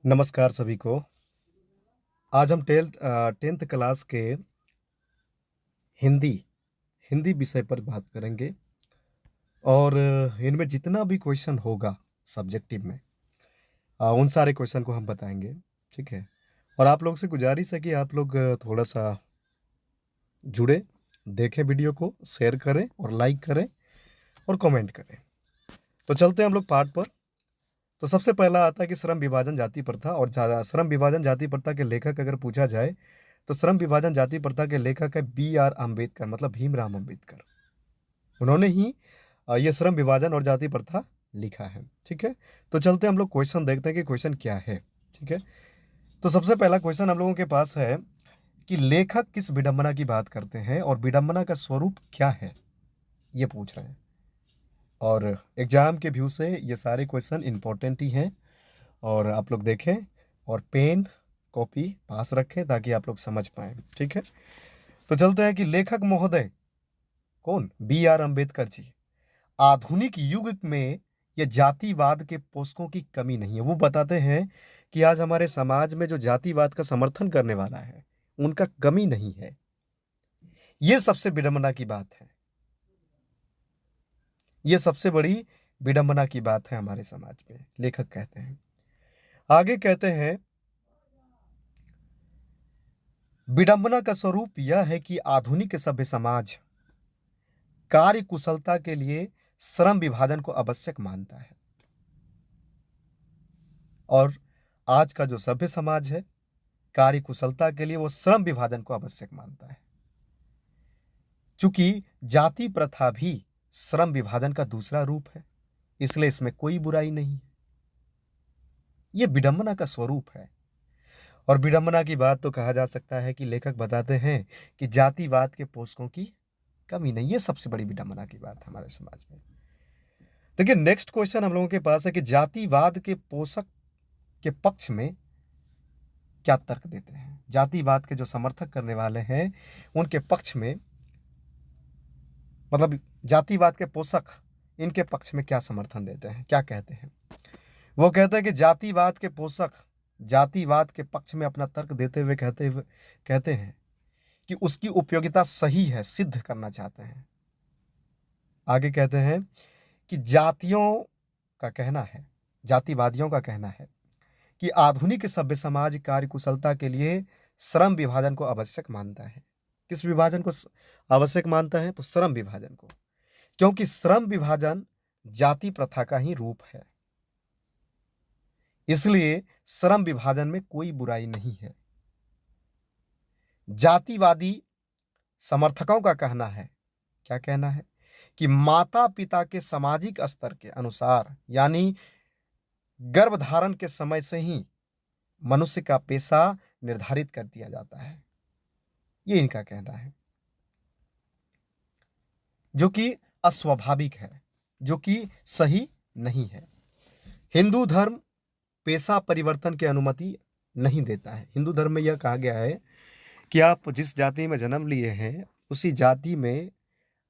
नमस्कार सभी को। आज हम 10th क्लास के हिंदी हिंदी विषय पर बात करेंगे और इनमें जितना भी क्वेश्चन होगा सब्जेक्टिव में उन सारे क्वेश्चन को हम बताएंगे। ठीक है। और आप लोग से गुजारिश है कि आप लोग थोड़ा सा जुड़े, देखें वीडियो को, शेयर करें और लाइक करें और कमेंट करें। तो चलते हैं हम लोग पार्ट पर। तो सबसे पहला आता है कि श्रम विभाजन जाति प्रथा और श्रम विभाजन जाति प्रथा के लेखक अगर पूछा जाए तो श्रम विभाजन जाति प्रथा के लेखक है B.R. अम्बेडकर, मतलब भीमराव अम्बेडकर। उन्होंने ही ये श्रम विभाजन और जाति प्रथा लिखा है। ठीक है। तो चलते हम लोग क्वेश्चन देखते हैं कि क्वेश्चन क्या है। ठीक है। तो सबसे पहला क्वेश्चन हम लोगों के पास है कि लेखक किस विडंबना की बात करते हैं और विडंबना का स्वरूप क्या है, ये पूछ रहे हैं। और एग्जाम के व्यू से ये सारे क्वेश्चन इंपॉर्टेंट ही हैं और आप लोग देखें और पेन कॉपी पास रखें ताकि आप लोग समझ पाएं। ठीक है। तो चलते हैं कि लेखक महोदय कौन? B.R. अम्बेडकर जी। आधुनिक युग में ये जातिवाद के पोषकों की कमी नहीं है। वो बताते हैं कि आज हमारे समाज में जो जातिवाद का समर्थन करने वाला है उनका कमी नहीं है। ये सबसे विडंबना की बात है। ये सबसे बड़ी विडंबना की बात है हमारे समाज में, लेखक कहते हैं। आगे कहते हैं विडंबना का स्वरूप यह है कि आधुनिक सभ्य समाज कार्य कुशलता के लिए श्रम विभाजन को आवश्यक मानता है। और आज का जो सभ्य समाज है कार्य कुशलता के लिए वो श्रम विभाजन को आवश्यक मानता है। चूंकि जाति प्रथा भी श्रम विभाजन का दूसरा रूप है, इसलिए इसमें कोई बुराई नहीं है। ये विडंबना का स्वरूप है। और विडंबना की बात तो कहा जा सकता है कि लेखक बताते हैं कि जातिवाद के पोषकों की कमी नहीं। ये सबसे बड़ी विडंबना की बात है हमारे समाज में। देखिए नेक्स्ट क्वेश्चन हम लोगों के पास है कि जातिवाद के पोषक के पक्ष में क्या तर्क देते हैं। जातिवाद के जो समर्थक करने वाले हैं उनके पक्ष में, मतलब जातिवाद के पोषक इनके पक्ष में क्या समर्थन देते हैं, क्या कहते हैं। वो कहते हैं कि जातिवाद के पोषक जातिवाद के पक्ष में अपना तर्क देते हुए कहते हैं कि उसकी उपयोगिता सही है, सिद्ध करना चाहते हैं। आगे कहते हैं कि जातिवादियों का कहना है कि आधुनिक सभ्य समाज कार्य कुशलता के लिए श्रम विभाजन को आवश्यक मानता है। किस विभाजन को आवश्यक मानता है? तो श्रम विभाजन को, क्योंकि श्रम विभाजन जाति प्रथा का ही रूप है। इसलिए श्रम विभाजन में कोई बुराई नहीं है। जातिवादी समर्थकों का कहना है, क्या कहना है, कि माता पिता के सामाजिक स्तर के अनुसार, यानी गर्भधारण के समय से ही मनुष्य का पेशा निर्धारित कर दिया जाता है। ये इनका कहना है, जो कि अस्वाभाविक है, जो कि सही नहीं है। हिंदू धर्म पेशा परिवर्तन की अनुमति नहीं देता है। हिंदू धर्म में यह कहा गया है कि आप जिस जाति में जन्म लिए हैं उसी जाति में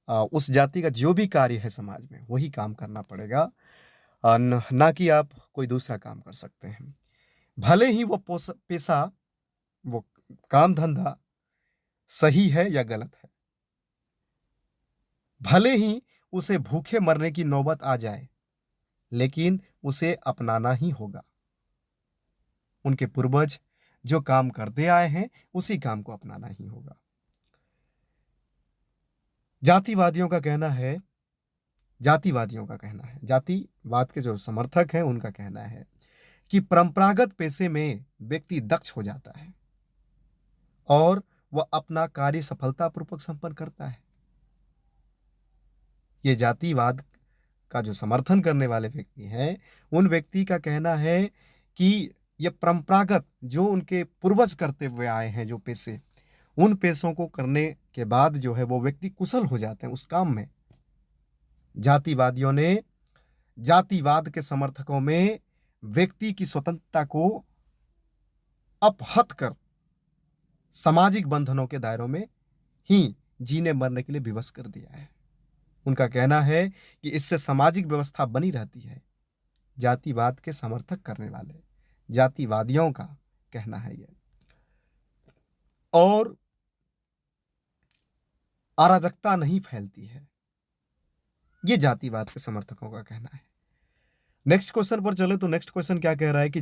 उस जाति का जो भी कार्य है समाज में वही काम करना पड़ेगा, ना कि आप कोई दूसरा काम कर सकते हैं। भले ही वो पेशा, वो काम धंधा सही है या गलत है, भले ही उसे भूखे मरने की नौबत आ जाए, लेकिन उसे अपनाना ही होगा। उनके पूर्वज जो काम करते आए हैं उसी काम को अपनाना ही होगा। जातिवादियों का कहना है जातिवाद के जो समर्थक हैं उनका कहना है कि परंपरागत पेशे में व्यक्ति दक्ष हो जाता है और वह अपना कार्य सफलतापूर्वक संपन्न करता है। ये जातिवाद का जो समर्थन करने वाले व्यक्ति हैं उन व्यक्ति का कहना है कि ये परंपरागत जो उनके पूर्वज करते हुए आए हैं जो पेशे, उन पेशों को करने के बाद जो है वो व्यक्ति कुशल हो जाते हैं उस काम में। जातिवादियों ने, जातिवाद के समर्थकों में व्यक्ति की स्वतंत्रता को अपहत कर सामाजिक बंधनों के दायरों में ही जीने मरने के लिए विवश कर दिया है। उनका कहना है कि इससे सामाजिक व्यवस्था बनी रहती है। जातिवाद के समर्थक करने वाले, जातिवादियों का कहना है ये। और अराजकता नहीं फैलती है, ये जातिवाद के समर्थकों का कहना है। नेक्स्ट क्वेश्चन पर चले तो नेक्स्ट क्वेश्चन क्या कह रहा है कि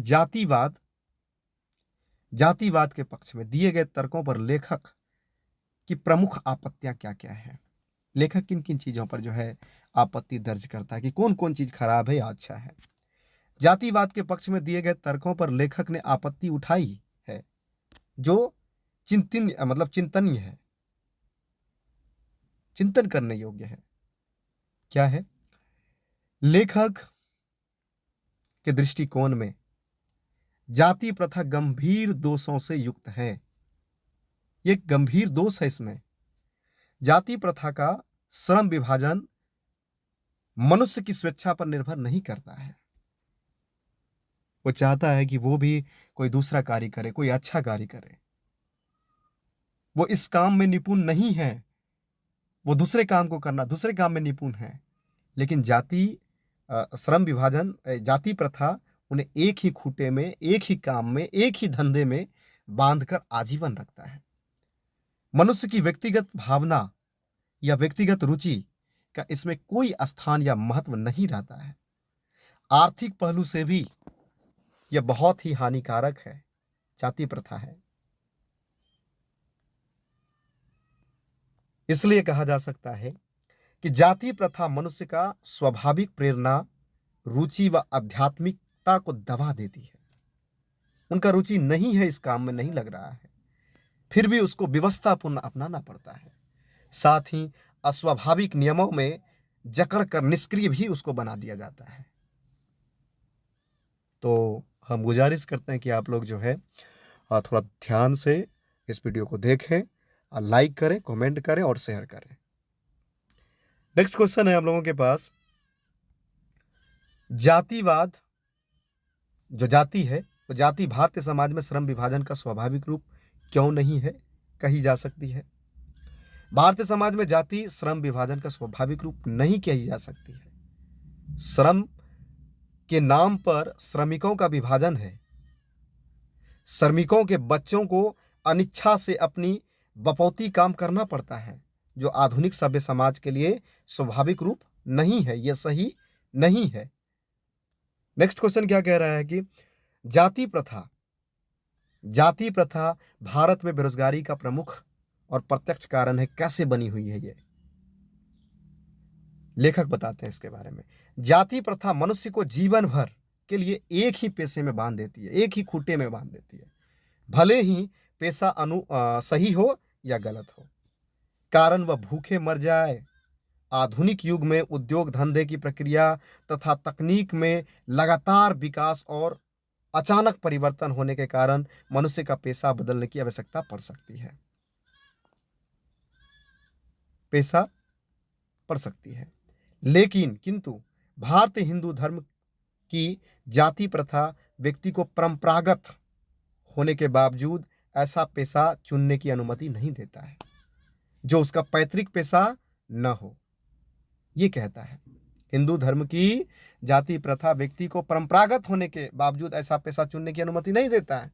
जातिवाद के पक्ष में दिए गए तर्कों पर लेखक की प्रमुख आपत्तियां क्या क्या है। लेखक किन किन चीजों पर जो है आपत्ति दर्ज करता है कि कौन कौन चीज खराब है या अच्छा है। जातिवाद के पक्ष में दिए गए तर्कों पर लेखक ने आपत्ति उठाई है जो चिंतनीय है, चिंतन करने योग्य है। क्या है? लेखक के दृष्टिकोण में जाति प्रथा गंभीर दोषों से युक्त है। ये गंभीर दोष है इसमें। जाति प्रथा का श्रम विभाजन मनुष्य की स्वेच्छा पर निर्भर नहीं करता है। वो चाहता है कि वो भी कोई दूसरा कार्य करे, कोई अच्छा कार्य करे। वो इस काम में निपुण नहीं है, वो दूसरे काम को करना, दूसरे काम में निपुण है। लेकिन श्रम विभाजन जाति प्रथा उन्हें एक ही खूंटे में, एक ही काम में, एक ही धंधे में बांधकर आजीवन रखता है। मनुष्य की व्यक्तिगत भावना या व्यक्तिगत रुचि का इसमें कोई स्थान या महत्व नहीं रहता है। आर्थिक पहलू से भी यह बहुत ही हानिकारक है, जाति प्रथा है। इसलिए कहा जा सकता है कि जाति प्रथा मनुष्य का स्वाभाविक प्रेरणा, रुचि व आध्यात्मिकता को दबा देती है। उनका रुचि नहीं है, इस काम में नहीं लग रहा है, फिर भी उसको व्यवस्थापूर्ण अपनाना पड़ता है। साथ ही अस्वाभाविक नियमों में जकड़कर निष्क्रिय भी उसको बना दिया जाता है। तो हम गुजारिश करते हैं कि आप लोग जो है थोड़ा ध्यान से इस वीडियो को देखें, लाइक करें, कमेंट करें और शेयर करें। नेक्स्ट क्वेश्चन है हम लोगों के पास, जातिवाद जो जाति है वो जाति भारतीय समाज में श्रम विभाजन का स्वाभाविक रूप क्यों नहीं है कही जा सकती है। भारतीय समाज में जाति श्रम विभाजन का स्वाभाविक रूप नहीं कही जा सकती है। श्रम के नाम पर श्रमिकों का विभाजन है। श्रमिकों के बच्चों को अनिच्छा से अपनी बपौती काम करना पड़ता है, जो आधुनिक सभ्य समाज के लिए स्वाभाविक रूप नहीं है, यह सही नहीं है। नेक्स्ट क्वेश्चन क्या कह रहा है कि जाति प्रथा भारत में बेरोजगारी का प्रमुख और प्रत्यक्ष कारण है, कैसे बनी हुई है ये लेखक बताते हैं इसके बारे में। जाति प्रथा मनुष्य को जीवन भर के लिए एक ही पेशे में बांध देती है, एक ही खूंटे में बांध देती है, भले ही पेशा सही हो या गलत हो। कारण वह भूखे मर जाए। आधुनिक युग में उद्योग धंधे की प्रक्रिया तथा तकनीक में लगातार विकास और अचानक परिवर्तन होने के कारण मनुष्य का पेशा बदलने की आवश्यकता पड़ सकती है, पेशा पड़ सकती है। लेकिन किंतु भारतीय हिंदू धर्म की जाति प्रथा व्यक्ति को परंपरागत होने के बावजूद ऐसा पेशा चुनने की अनुमति नहीं देता है जो उसका पैतृक पेशा न हो। ये कहता है हिंदू धर्म की जाति प्रथा व्यक्ति को परंपरागत होने के बावजूद ऐसा पेशा चुनने की अनुमति नहीं देता है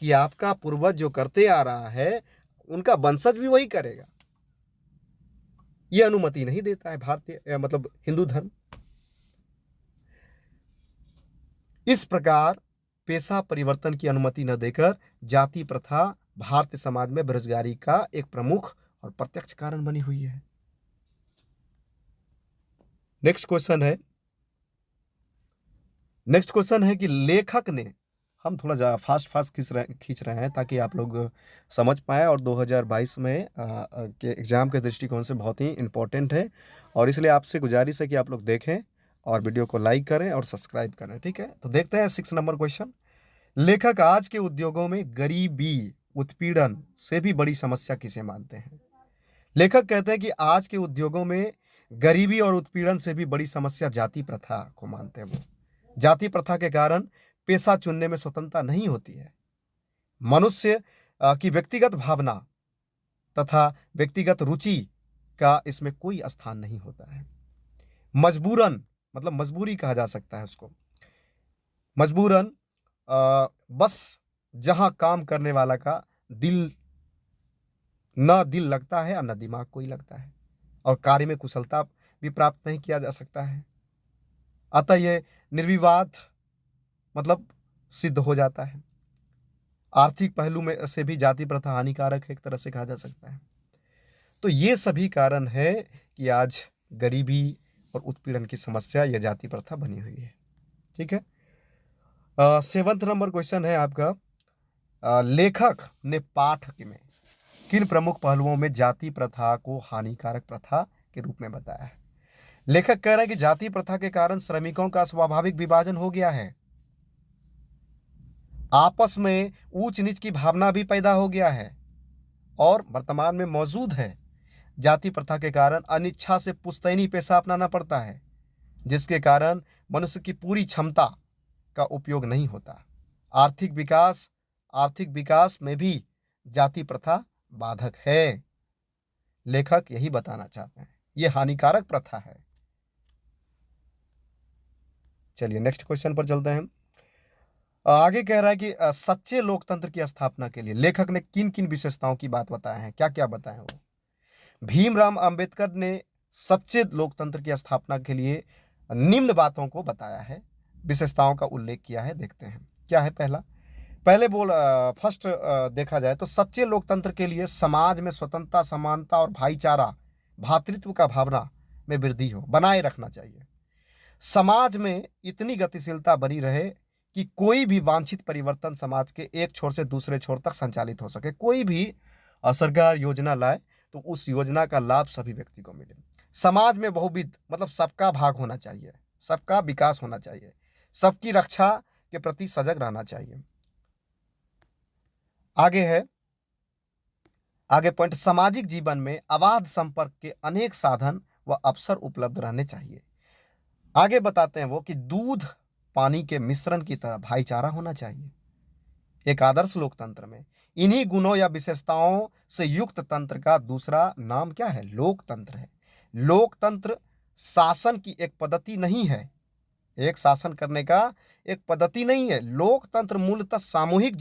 कि आपका पूर्वज जो करते आ रहा है उनका वंशज भी वही करेगा। यह अनुमति नहीं देता है भारतीय हिंदू धर्म। इस प्रकार पेशा परिवर्तन की अनुमति न देकर जाति प्रथा भारतीय समाज में बेरोजगारी का एक प्रमुख और प्रत्यक्ष कारण बनी हुई है। नेक्स्ट क्वेश्चन है कि लेखक ने, हम थोड़ा फास्ट खींच रहे हैं ताकि आप लोग समझ पाए, और 2022 में के एग्जाम के दृष्टिकोण से बहुत ही इंपॉर्टेंट है, और इसलिए आपसे गुजारिश है कि आप लोग देखें और वीडियो को लाइक करें और सब्सक्राइब करें। ठीक है, तो देखते हैं 6 नंबर क्वेश्चन। लेखक आज के उद्योगों में गरीबी उत्पीड़न से भी बड़ी समस्या किसे मानते हैं। लेखक कहते हैं कि आज के उद्योगों में गरीबी और उत्पीड़न से भी बड़ी समस्या जाति प्रथा को मानते हैं। वो जाति प्रथा के कारण पेशा चुनने में स्वतंत्रता नहीं होती है। मनुष्य की व्यक्तिगत भावना तथा व्यक्तिगत रुचि का इसमें कोई स्थान नहीं होता है। मजबूरन, मजबूरी कहा जा सकता है उसको, मजबूरन बस जहां काम करने वाला का दिल न दिल लगता है और न दिमाग को ही लगता है, और कार्य में कुशलता भी प्राप्त नहीं किया जा सकता है। अतः ये निर्विवाद मतलब सिद्ध हो जाता है। आर्थिक पहलू में से भी जाति प्रथा हानिकारक है, एक तरह से कहा जा सकता है। तो ये सभी कारण है कि आज गरीबी और उत्पीड़न की समस्या यह जाति प्रथा बनी हुई है। ठीक है। 7th नंबर क्वेश्चन है आपका, लेखक ने पाठ में किन प्रमुख पहलुओं में जाति प्रथा को हानिकारक प्रथा के रूप में बताया है? लेखक कह रहा है कि जाति प्रथा के कारण श्रमिकों का स्वाभाविक विभाजन हो गया है, आपस में ऊंच नीच की भावना भी पैदा हो गया है और वर्तमान में मौजूद है। जाति प्रथा के कारण अनिच्छा से पुश्तैनी पेशा अपनाना पड़ता है, जिसके कारण मनुष्य की पूरी क्षमता का उपयोग नहीं होता। आर्थिक विकास में भी जाति प्रथा बाधक है। लेखक यही बताना चाहते हैं, यह हानिकारक प्रथा है। चलिए नेक्स्ट क्वेश्चन पर चलते हैं। आगे कह रहा है कि सच्चे लोकतंत्र की स्थापना के लिए लेखक ने किन किन विशेषताओं की बात बताया है, क्या क्या बताया वो? भीमराव अंबेडकर ने सच्चे लोकतंत्र की स्थापना के लिए निम्न बातों को बताया है, विशेषताओं का उल्लेख किया है। देखते हैं क्या है। फर्स्ट देखा जाए तो सच्चे लोकतंत्र के लिए समाज में स्वतंत्रता, समानता और भाईचारा, भातृत्व का भावना में वृद्धि हो बनाए रखना चाहिए। समाज में इतनी गतिशीलता बनी रहे कि कोई भी वांछित परिवर्तन समाज के एक छोर से दूसरे छोर तक संचालित हो सके। कोई भी सरकार योजना लाए तो उस योजना का लाभ सभी व्यक्ति को मिले। समाज में बहुविध मतलब सबका भाग होना चाहिए, सबका विकास होना चाहिए, सबकी रक्षा के प्रति सजग रहना चाहिए। आगे पॉइंट, सामाजिक जीवन में अबाध संपर्क के अनेक साधन व अवसर उपलब्ध रहने चाहिए। आगे बताते हैं वो कि दूध पानी के मिश्रण की तरह भाईचारा होना चाहिए। एक आदर्श लोकतंत्र में इन्हीं गुणों या विशेषताओं से युक्त तंत्र का दूसरा नाम क्या है? लोकतंत्र है। लोकतंत्र शासन की एक पद्धति नहीं है, एक शासन करने का एक पद्धति नहीं है। लोकतंत्र मूलतः सामूहिक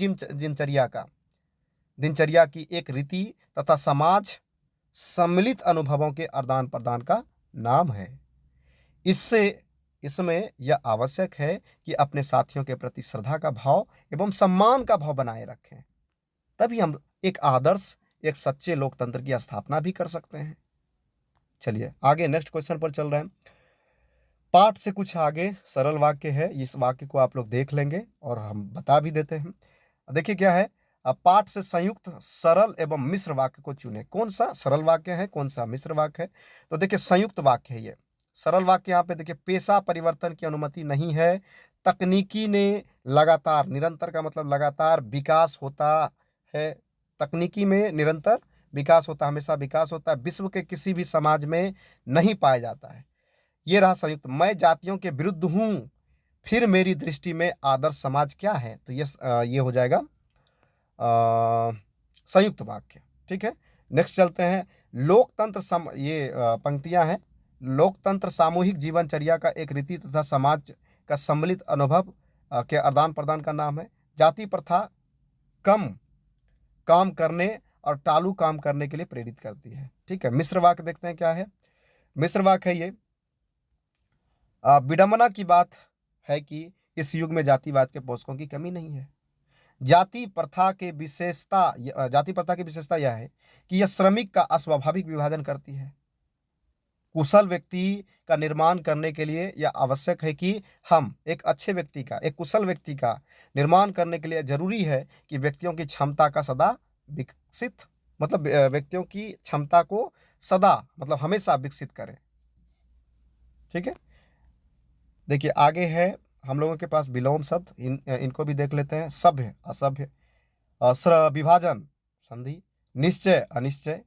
दिनचर्या की एक रीति तथा समाज सम्मिलित अनुभवों के आदान प्रदान का नाम है। इसमें यह आवश्यक है कि अपने साथियों के प्रति श्रद्धा का भाव एवं सम्मान का भाव बनाए रखें, तभी हम एक आदर्श, एक सच्चे लोकतंत्र की स्थापना भी कर सकते हैं। चलिए आगे नेक्स्ट क्वेश्चन पर चल रहे हैं। पाठ से कुछ आगे सरल वाक्य है, इस वाक्य को आप लोग देख लेंगे और हम बता भी देते हैं। देखिए क्या है, अब पाठ से संयुक्त सरल एवं मिश्र वाक्य को चुने। कौन सा सरल वाक्य है, कौन सा मिश्र वाक्य है? तो देखिए संयुक्त वाक्य है ये। सरल वाक्य यहाँ पे देखिए, पेशा परिवर्तन की अनुमति नहीं है। तकनीकी ने लगातार, निरंतर का मतलब लगातार विकास होता है। तकनीकी में निरंतर विकास होता है, हमेशा विकास होता है, विश्व के किसी भी समाज में नहीं पाया जाता है। ये रहा संयुक्त। मैं जातियों के विरुद्ध हूं, फिर मेरी दृष्टि में आदर्श समाज क्या है? तो ये हो जाएगा संयुक्त वाक्य। ठीक है, नेक्स्ट चलते हैं। ये पंक्तियां हैं। लोकतंत्र सामूहिक जीवनचर्या का एक रीति तथा समाज का सम्मिलित अनुभव के आदान प्रदान का नाम है। जाति प्रथा कम काम करने और टालू काम करने के लिए प्रेरित करती है। ठीक है, मिश्र वाक्य देखते हैं क्या है। मिश्र वाक्य है ये, विडंबना की बात है कि इस युग में जातिवाद के पोषकों की कमी नहीं है। जाति प्रथा की विशेषता यह है कि यह श्रमिक का अस्वाभाविक विभाजन करती है। कुशल व्यक्ति का निर्माण करने के लिए यह आवश्यक है कि हम एक कुशल व्यक्ति का निर्माण करने के लिए जरूरी है कि व्यक्तियों की क्षमता का सदा विकसित मतलब व्यक्तियों की क्षमता को सदा मतलब हमेशा विकसित करें। ठीक है, देखिए आगे है हम लोगों के पास विलोम शब्द, इनको भी देख लेते हैं। सभ्य असभ्य, विभाजन संधि, निश्चय अनिश्चय,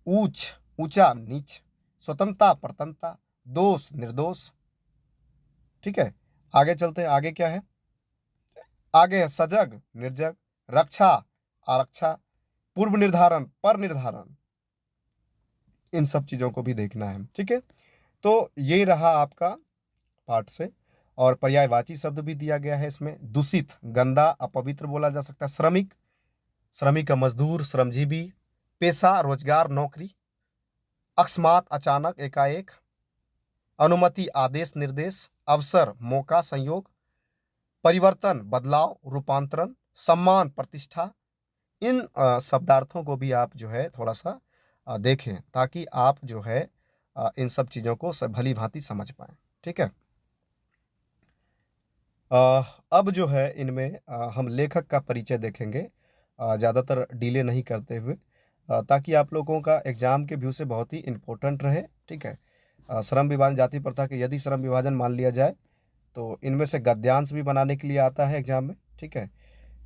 ऊंच ऊंचा नीच, स्वतंत्रता परतंत्रता, दोष निर्दोष। ठीक है, आगे चलते हैं। आगे क्या है? आगे है सजग निर्जग, रक्षा आरक्षा, पूर्व निर्धारण पर निर्धारण। इन सब चीजों को भी देखना है। ठीक है, तो ये रहा आपका पाठ से। और पर्यायवाची शब्द भी दिया गया है इसमें। दूषित, गंदा, अपवित्र बोला जा सकता है। श्रमिक, श्रमिक का मजदूर, श्रमजीवी। पेशा, रोजगार, नौकरी। अकस्मात, अचानक, एकाएक। अनुमति, आदेश, निर्देश। अवसर, मौका, संयोग। परिवर्तन, बदलाव, रूपांतरण। सम्मान, प्रतिष्ठा। इन शब्दार्थों को भी आप जो है थोड़ा सा देखें, ताकि आप जो है इन सब चीज़ों को भली भांति समझ पाएं। ठीक है। अब जो है इनमें हम लेखक का परिचय देखेंगे, ज़्यादातर डिले नहीं करते हुए, ताकि आप लोगों का एग्जाम के व्यू से बहुत ही इम्पोर्टेंट रहे। ठीक है। श्रम विभाजन जाति प्रथा के यदि श्रम विभाजन मान लिया जाए तो इनमें से गद्यांश भी बनाने के लिए आता है एग्जाम में। ठीक है,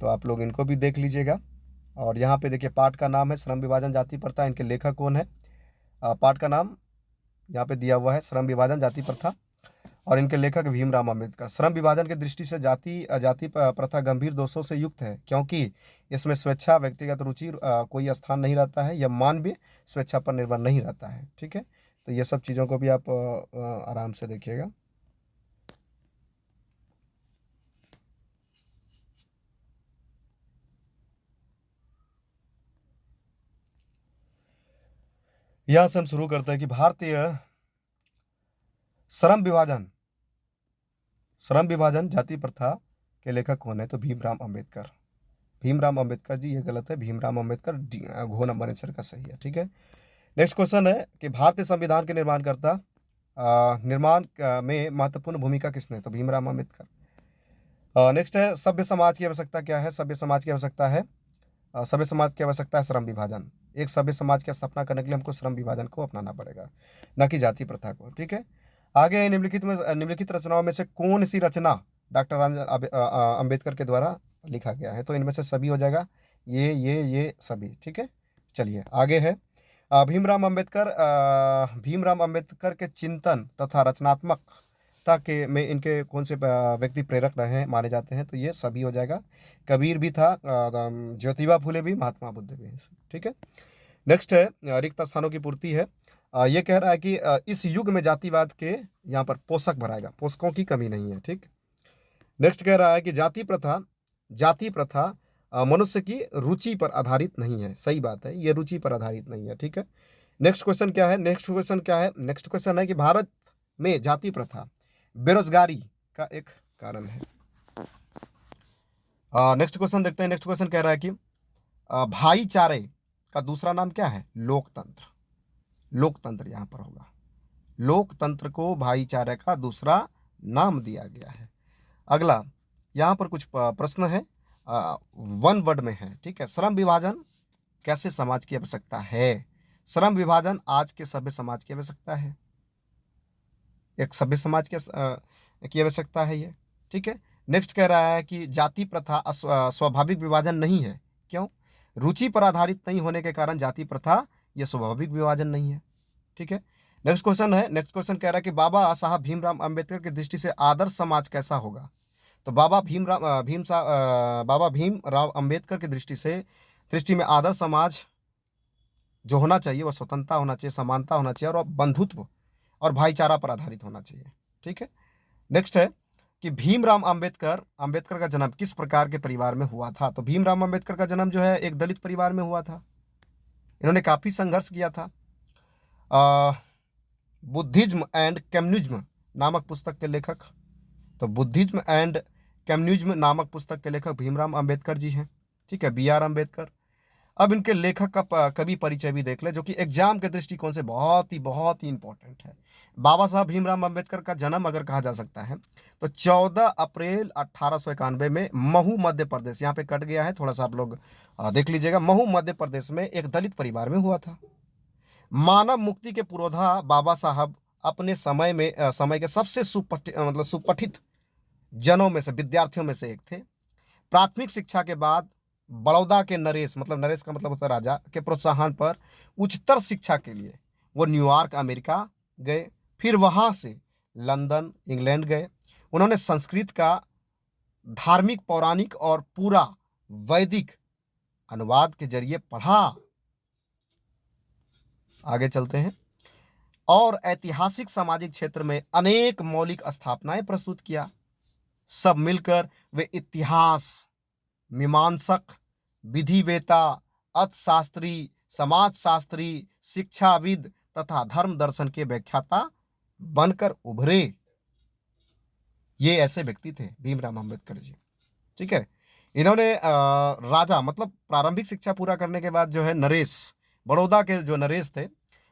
तो आप लोग इनको भी देख लीजिएगा। और यहाँ पे देखिए पाठ का नाम है श्रम विभाजन जाति प्रथा, इनके लेखक कौन है। पाठ का नाम यहाँ पे दिया हुआ है श्रम विभाजन जाति प्रथा, और इनके लेखक भीमराव अम्बेडकर। श्रम विभाजन की दृष्टि से जाति प्रथा गंभीर दोषों से युक्त है, क्योंकि इसमें स्वेच्छा, व्यक्तिगत रुचि कोई स्थान नहीं रहता है। यह मानवीय स्वेच्छा पर निर्भर नहीं रहता है। ठीक है, तो ये सब चीज़ों को भी आप आराम से देखिएगा। यहाँ से हम शुरू करते हैं कि भारतीय श्रम विभाजन जाति प्रथा के लेखक कौन है, तो भीमराव अम्बेडकर। भीमराव अम्बेडकर जी, ये गलत है, भीमराव अम्बेडकर, घ नंबर आंसर का सही है। ठीक है। नेक्स्ट क्वेश्चन है कि भारतीय संविधान के निर्माण में महत्वपूर्ण भूमिका किसने, तो भीमराव अम्बेडकर। नेक्स्ट है सभ्य समाज की आवश्यकता क्या है, सभ्य समाज की आवश्यकता है श्रम विभाजन। एक सभ्य समाज की स्थापना करने के लिए हमको श्रम विभाजन को अपनाना पड़ेगा, न कि जाति प्रथा को। ठीक है। आगे निम्नलिखित रचनाओं में से कौन सी रचना डॉक्टर अम्बेडकर के द्वारा लिखा गया है, तो इनमें से सभी हो जाएगा, ये सभी। ठीक है। चलिए आगे है भीमराव अम्बेडकर के चिंतन तथा रचनात्मकता के में इनके कौन से व्यक्ति प्रेरक रहे हैं माने जाते हैं, तो ये सभी हो जाएगा। कबीर भी था, ज्योतिबा फुले भी, महात्मा बुद्ध भी। ठीक है। नेक्स्ट है रिक्त स्थानों की पूर्ति है। ये कह रहा है कि इस युग में जातिवाद के यहाँ पर पोषक भराएगा, पोषकों की कमी नहीं है। ठीक। नेक्स्ट कह रहा है कि जाति प्रथा मनुष्य की रुचि पर आधारित नहीं है। सही बात है, ये रुचि पर आधारित नहीं है। ठीक है। नेक्स्ट क्वेश्चन क्या है, नेक्स्ट क्वेश्चन है कि भारत में जाति प्रथा बेरोजगारी का एक कारण है। नेक्स्ट क्वेश्चन देखते हैं। नेक्स्ट क्वेश्चन कह रहा है कि भाईचारे का दूसरा नाम क्या है, लोकतंत्र। लोकतंत्र यहां पर होगा, लोकतंत्र को भाईचारे का दूसरा नाम दिया गया है। अगला यहां पर कुछ प्रश्न है, वन वर्ड में है। ठीक है। श्रम विभाजन कैसे समाज की आवश्यकता है, श्रम विभाजन आज के सभ्य समाज की आवश्यकता है, एक सभ्य समाज की आवश्यकता है ये। ठीक है। नेक्स्ट कह रहा है कि जाति प्रथा स्वाभाविक विभाजन नहीं है, क्यों, रुचि पर आधारित नहीं होने के कारण जाति प्रथा यह स्वाभाविक विभाजन नहीं है। ठीक है। नेक्स्ट क्वेश्चन कह रहा है कि बाबा साहब भीमराव अम्बेडकर की दृष्टि से आदर्श समाज कैसा होगा, तो बाबा भीमराव अम्बेडकर की दृष्टि में आदर्श समाज जो होना चाहिए वह स्वतंत्रता होना चाहिए, समानता होना चाहिए, और बंधुत्व और भाईचारा पर आधारित होना चाहिए। ठीक है। नेक्स्ट है कि भीमराव अम्बेडकर का जन्म किस प्रकार के परिवार में हुआ था, तो भीमराव अम्बेडकर का जन्म जो है एक दलित परिवार में हुआ था। इन्होंने काफी संघर्ष किया था। बुद्धिज्म एंड कम्युनिज्म नामक पुस्तक के लेखक, तो बुद्धिज्म एंड कम्युनिज्म नामक पुस्तक के लेखक भीमराव अम्बेडकर जी हैं। ठीक है, BR अम्बेडकर। अब इनके लेखक का कवि परिचय भी देख ले, जो कि एग्जाम के दृष्टिकोण से बहुत ही इंपॉर्टेंट है। बाबा साहब भीमराव अम्बेडकर का जन्म अगर कहा जा सकता है तो 14 अप्रैल 1891 में महू मध्य प्रदेश, यहाँ पे कट गया है थोड़ा सा, आप लोग देख लीजिएगा, महू मध्य प्रदेश में एक दलित परिवार में हुआ था। मानव मुक्ति के पुरोधा बाबा साहब अपने समय के सबसे सुपठित जनों में से, विद्यार्थियों में से एक थे। प्राथमिक शिक्षा के बाद बड़ौदा के नरेश का मतलब होता है राजा, के प्रोत्साहन पर उच्चतर शिक्षा के लिए वो न्यूयॉर्क अमेरिका गए, फिर वहां से लंदन इंग्लैंड गए। उन्होंने संस्कृत का धार्मिक, पौराणिक और पूरा वैदिक अनुवाद के जरिए पढ़ा। आगे चलते हैं। और ऐतिहासिक सामाजिक क्षेत्र में अनेक मौलिक स्थापनाएं प्रस्तुत किया। सब मिलकर वे इतिहास, मीमांसक, विधिवेता, अर्थशास्त्री, समाजशास्त्री, शिक्षाविद तथा धर्म दर्शन के व्याख्याता बनकर उभरे। ये ऐसे व्यक्ति थे भीमराव अंबेडकर जी। ठीक है। इन्होंने राजा मतलब प्रारंभिक शिक्षा पूरा करने के बाद जो है नरेश, बड़ौदा के जो नरेश थे,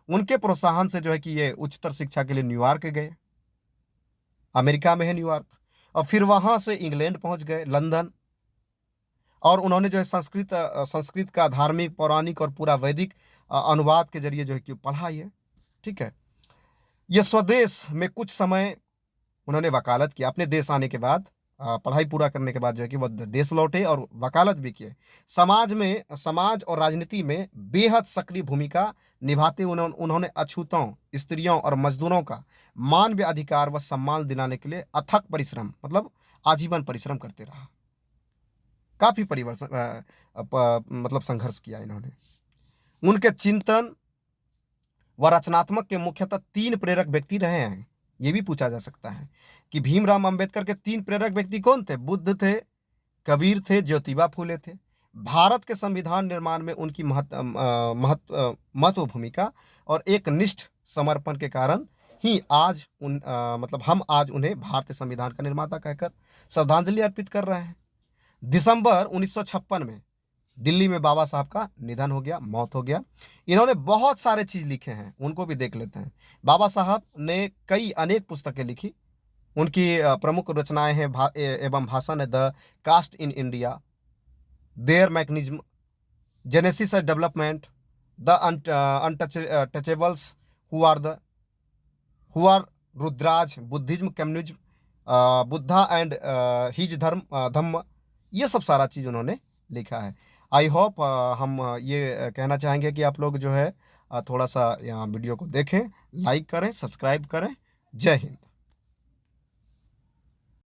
उनके प्रोत्साहन से जो है कि ये उच्चतर शिक्षा के लिए न्यूयॉर्क गए। अमेरिका में है न्यूयॉर्क। और फिर वहां से इंग्लैंड पहुंच गए, लंदन। और उन्होंने जो है संस्कृत का धार्मिक, पौराणिक और पूरा वैदिक अनुवाद के जरिए जो है कि पढ़ा ये। ठीक है। ये स्वदेश में कुछ समय उन्होंने वकालत किया। अपने देश आने के बाद पढ़ाई पूरा करने के बाद जो है कि वो देश लौटे और वकालत भी किए। समाज और राजनीति में बेहद सक्रिय भूमिका निभाते उन्होंने अछूतों, स्त्रियों और मजदूरों का मानवीय अधिकार व सम्मान दिलाने के लिए अथक परिश्रम, मतलब आजीवन परिश्रम करते रहा। काफी परिवर्तन मतलब संघर्ष किया इन्होंने। उनके चिंतन व रचनात्मक के मुख्यतः 3 प्रेरक व्यक्ति रहे हैं। ये भी पूछा जा सकता है कि भीमराव अंबेडकर के 3 प्रेरक व्यक्ति कौन थे? बुद्ध थे, कबीर थे, ज्योतिबा फूले थे। भारत के संविधान निर्माण में उनकी महत्व भूमिका और एक निष्ठ समर्पण के कारण ही आज मतलब हम आज उन्हें भारतीय संविधान का निर्माता कहकर श्रद्धांजलि अर्पित कर रहे हैं। दिसंबर 1956 में दिल्ली में बाबा साहब का निधन हो गया, मौत हो गया। इन्होंने बहुत सारे चीज लिखे हैं, उनको भी देख लेते हैं। बाबा साहब ने अनेक पुस्तकें लिखी। उनकी प्रमुख रचनाएं हैं एवं भाषण है the caste in India, their mechanism, genesis development, the untouchables, who are Rudras, Buddhism, communism, Buddha and his Dhamma. ये सब सारा चीज उन्होंने लिखा है। आई होप हम ये कहना चाहेंगे कि आप लोग जो है थोड़ा सा यहाँ वीडियो को देखें, लाइक करें, सब्सक्राइब करें। जय हिंद।